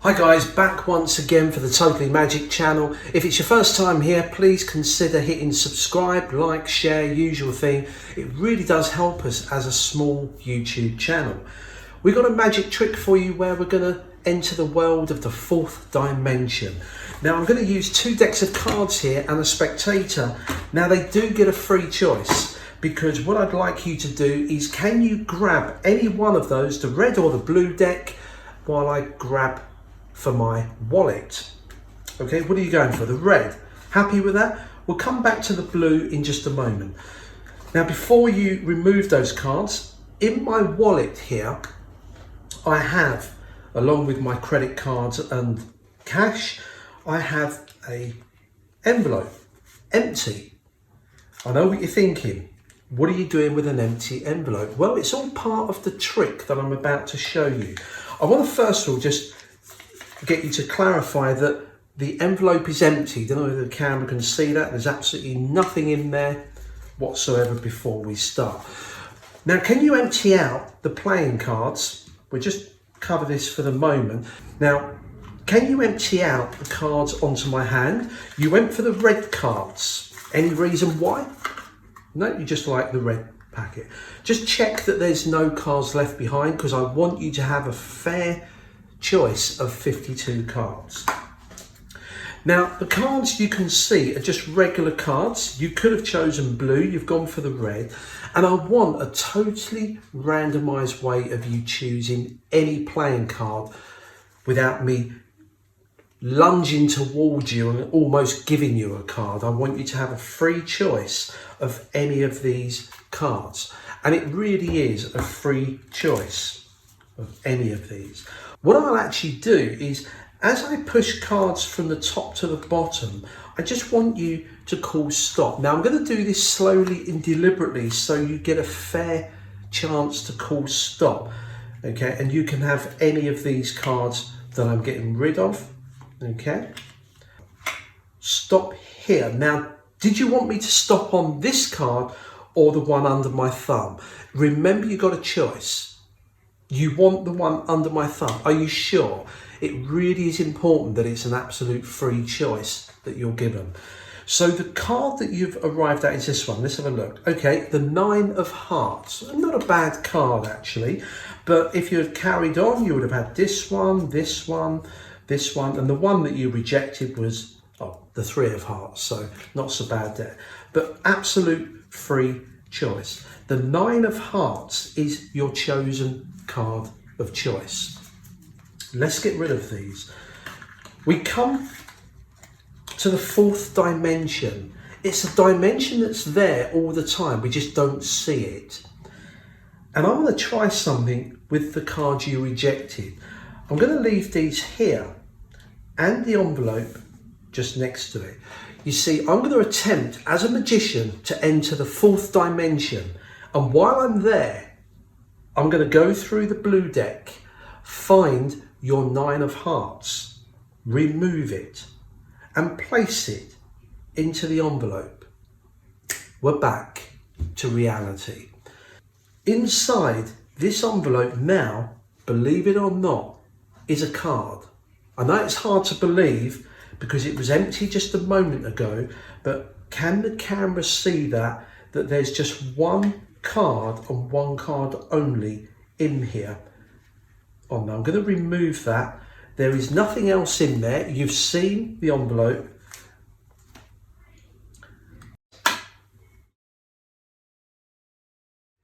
Hi guys, back once again for the Totally Magic channel. If it's your first time here, please consider hitting subscribe, like, share, usual thing. It really does help us as a small YouTube channel. We've got a magic trick for you where we're going to enter the world of the fourth dimension. Now I'm going to use two decks of cards here and a spectator. Now they do get a free choice, because what I'd like you to do is, can you grab any one of those, the red or the blue deck, while I grab for my wallet. Okay, what are you going for? The red. Happy with that? We'll come back to the blue in just a moment. Now before you remove those cards, in my wallet here I have, along with my credit cards and cash, I have a envelope, empty. I know what you're thinking. What are you doing with an empty envelope? Well, it's all part of the trick that I'm about to show you. I want to first of all just get you to clarify that the envelope is empty. Don't know whether the camera can see that. There's absolutely nothing in there whatsoever before we start. Now, can you empty out the playing cards? We'll just cover this for the moment. Now, can you empty out the cards onto my hand? You went for the red cards. Any reason why? No, you just like the red packet. Just check that there's no cards left behind, because I want you to have a fair choice of 52 cards. Now the cards you can see are just regular cards. You could have chosen blue, you've gone for the red, and I want a totally randomized way of you choosing any playing card without me lunging towards you and almost giving you a card. I want you to have a free choice of any of these cards, and it really is a free choice of any of these. What I'll actually do is, as I push cards from the top to the bottom, I just want you to call stop. Now I'm going to do this slowly and deliberately so you get a fair chance to call stop. Okay, and you can have any of these cards that I'm getting rid of. Okay, stop here. Now, did you want me to stop on this card or the one under my thumb? Remember, you got a choice. You want the one under my thumb. Are you sure? It really is important that it's an absolute free choice that you're given. So the card that you've arrived at is this one. Let's have a look. Okay, the 9 of Hearts. Not a bad card actually, but if you had carried on, you would have had this one, this one, this one, and the one that you rejected was the 3 of Hearts. So not so bad there, but absolute free choice. The 9 of Hearts is your chosen card of choice. Let's get rid of these. We come to the fourth dimension. It's a dimension that's there all the time. We just don't see it. And I want to try something with the cards you rejected. I'm going to leave these here and the envelope just next to it. You see, I'm going to attempt as a magician to enter the fourth dimension. And while I'm there, I'm going to go through the blue deck, find your 9 of Hearts, remove it, and place it into the envelope. We're back to reality. Inside this envelope now, believe it or not, is a card. I know it's hard to believe because it was empty just a moment ago, but can the camera see that there's just one card and one card only in here? Oh no, I'm going to remove that. There is nothing else in there. You've seen the envelope.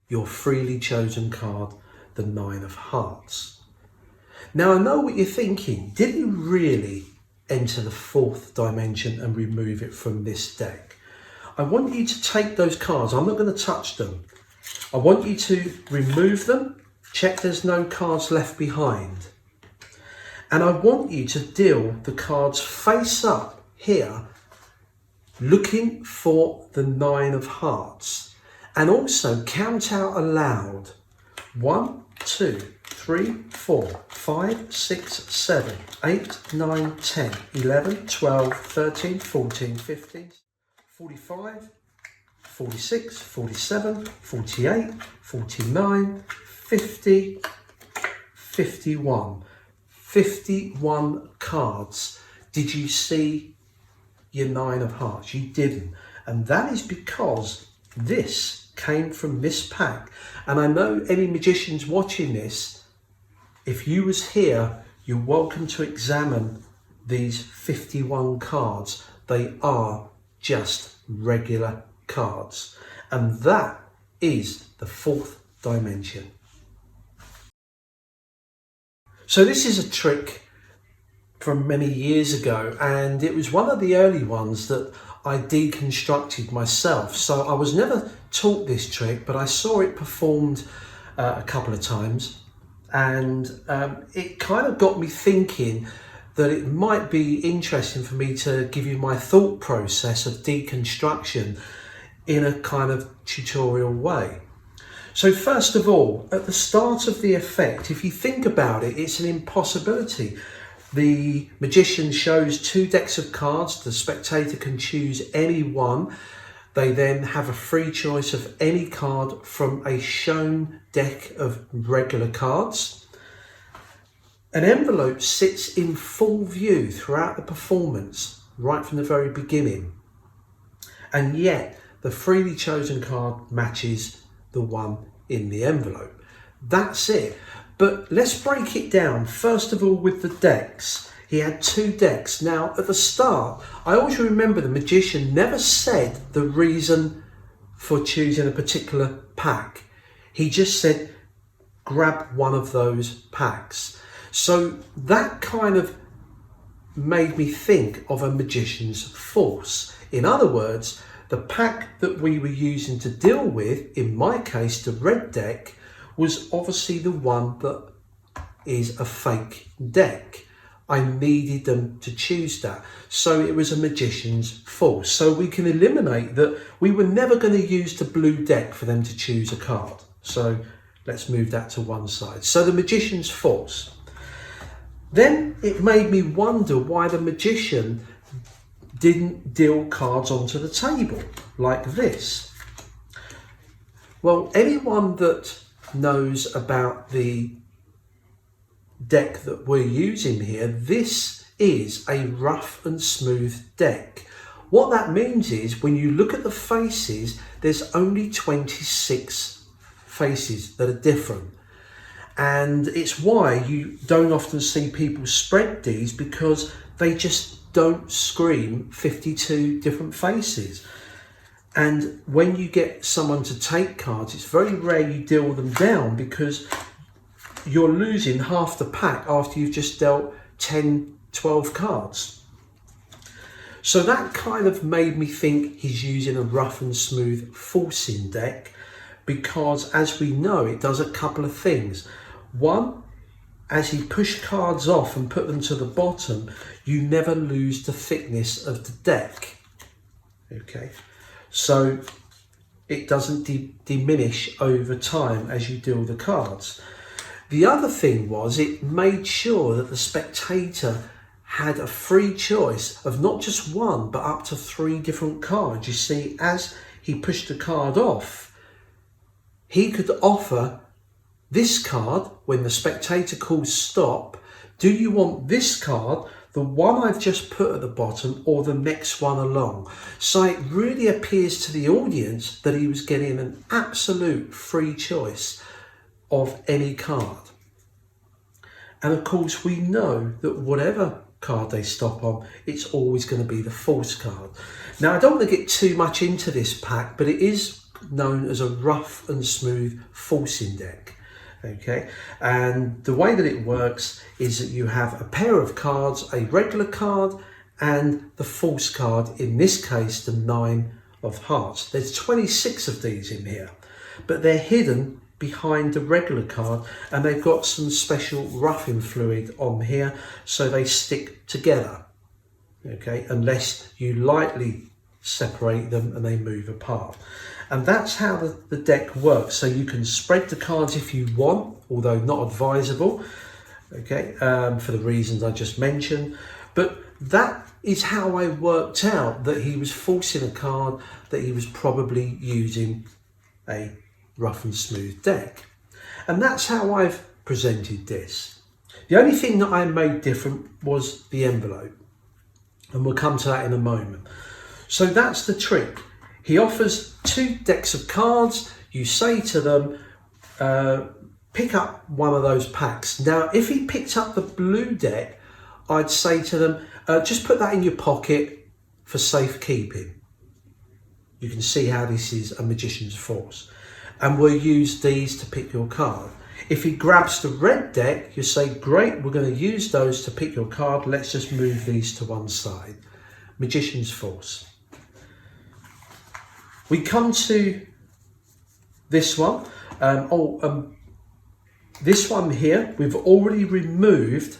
Your freely chosen card, the 9 of Hearts. Now I know what you're thinking. Did you really enter the fourth dimension and remove it from this deck? I want you to take those cards. I'm not going to touch them. I want you to remove them, check there's no cards left behind. And I want you to deal the cards face up here, looking for the 9 of Hearts. And also count out aloud. 1, 2, 3, 4, 5, 6, 7, 8, 9, 10, 11, 12, 13, 14, 15, 45, 46, 47, 48, 49, 50, 51, 51 cards. Did you see your 9 of hearts? You didn't. And that is because this came from this pack. And I know any magicians watching this, if you was here, you're welcome to examine these 51 cards. They are just regular cards. And that is the 4th dimension. So this is a trick from many years ago, and it was one of the early ones that I deconstructed myself. So I was never taught this trick, but I saw it performed a couple of times, and it kind of got me thinking that it might be interesting for me to give you my thought process of deconstruction in a kind of tutorial way. So first of all, at the start of the effect, if you think about it, it's an impossibility. The magician shows 2 decks of cards. The spectator can choose any one. They then have a free choice of any card from a shown deck of regular cards. An envelope sits in full view throughout the performance, right from the very beginning. And yet, the freely chosen card matches the one in the envelope. That's it. But let's break it down. First of all, with the decks. He had 2 decks. Now, at the start, I always remember the magician never said the reason for choosing a particular pack. He just said, grab one of those packs. So that kind of made me think of a magician's force. In other words, the pack that we were using to deal with, in my case, the red deck, was obviously the one that is a fake deck. I needed them to choose that. So it was a magician's force. So we can eliminate that we were never going to use the blue deck for them to choose a card. So let's move that to one side. So the magician's force. Then it made me wonder why the magician didn't deal cards onto the table like this. Well, anyone that knows about the deck that we're using here, this is a rough and smooth deck. What that means is when you look at the faces, there's only 26 faces that are different. And it's why you don't often see people spread these, because they just don't scream 52 different faces. And when you get someone to take cards, it's very rare you deal them down, because you're losing half the pack after you've just dealt 10, 12 cards. So that kind of made me think he's using a rough and smooth forcing deck, because as we know, it does a couple of things. One, as he pushed cards off and put them to the bottom, you never lose the thickness of the deck. Okay, so it doesn't diminish over time as you deal the cards. The other thing was it made sure that the spectator had a free choice of not just one, but up to 3 different cards. You see, as he pushed the card off, he could offer this card when the spectator calls stop. Do you want this card, the one I've just put at the bottom, or the next one along? So it really appears to the audience that he was getting an absolute free choice of any card. And of course, we know that whatever card they stop on, it's always going to be the false card. Now, I don't want to get too much into this pack, but it is known as a rough and smooth forcing deck. Okay, and the way that it works is that you have a pair of cards, a regular card and the false card, in this case the 9 of hearts. There's 26 of these in here, but they're hidden behind the regular card, and they've got some special roughing fluid on here so they stick together. Okay, unless you lightly separate them and they move apart. And that's how the deck works. So you can spread the cards if you want, although not advisable, okay, for the reasons I just mentioned. But that is how I worked out that he was forcing a card, that he was probably using a rough and smooth deck. And that's how I've presented this. The only thing that I made different was the envelope, and we'll come to that in a moment. So that's the trick. He offers 2 decks of cards. You say to them, pick up one of those packs. Now, if he picked up the blue deck, I'd say to them, just put that in your pocket for safekeeping. You can see how this is a magician's force. And we'll use these to pick your card. If he grabs the red deck, you say, great, we're going to use those to pick your card. Let's just move these to one side. Magician's force. We come to this one. This one here, we've already removed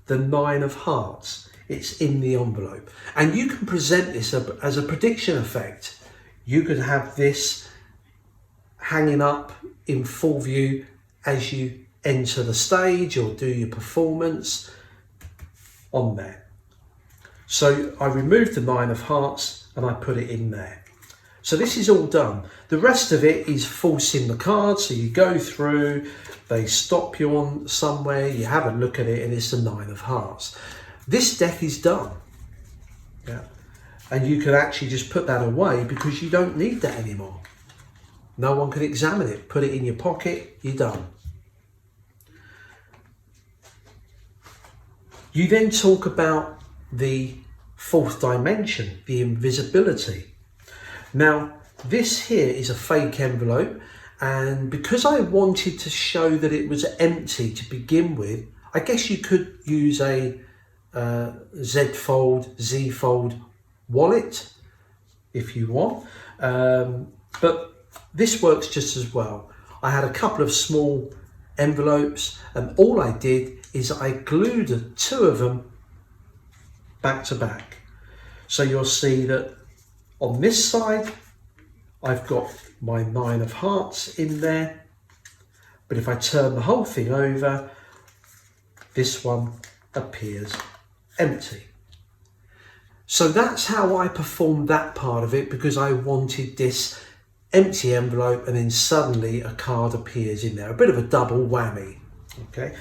the 9 of hearts. It's in the envelope. And you can present this as a prediction effect. You could have this hanging up in full view as you enter the stage or do your performance on there. So I removed the 9 of hearts and I put it in there. So this is all done. The rest of it is forcing the card. So you go through, they stop you on somewhere, you have a look at it, and it's the 9 of hearts. This deck is done. Yeah. And you can actually just put that away because you don't need that anymore. No one can examine it. Put it in your pocket, you're done. You then talk about the 4th dimension, the invisibility. Now, this here is a fake envelope, and because I wanted to show that it was empty to begin with, I guess you could use a Z-fold, Z-fold wallet if you want, but this works just as well. I had a couple of small envelopes, and all I did is I glued 2 of them back to back. So you'll see that on this side I've got my 9 of hearts in there, but if I turn the whole thing over, this one appears empty. So that's how I performed that part of it, because I wanted this empty envelope and then suddenly a card appears in there. A bit of a double whammy. Okay,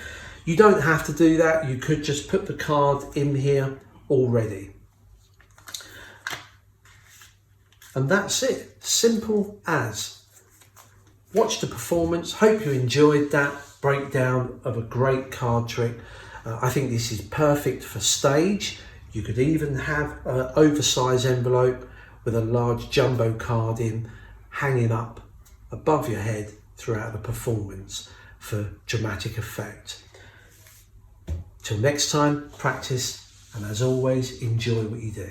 you don't have to do that. You could just put the card in here already. And that's it. Simple as. Watch the performance. Hope you enjoyed that breakdown of a great card trick. I think this is perfect for stage. You could even have an oversized envelope with a large jumbo card in, hanging up above your head throughout the performance for dramatic effect. Till next time, practice, and as always, enjoy what you do.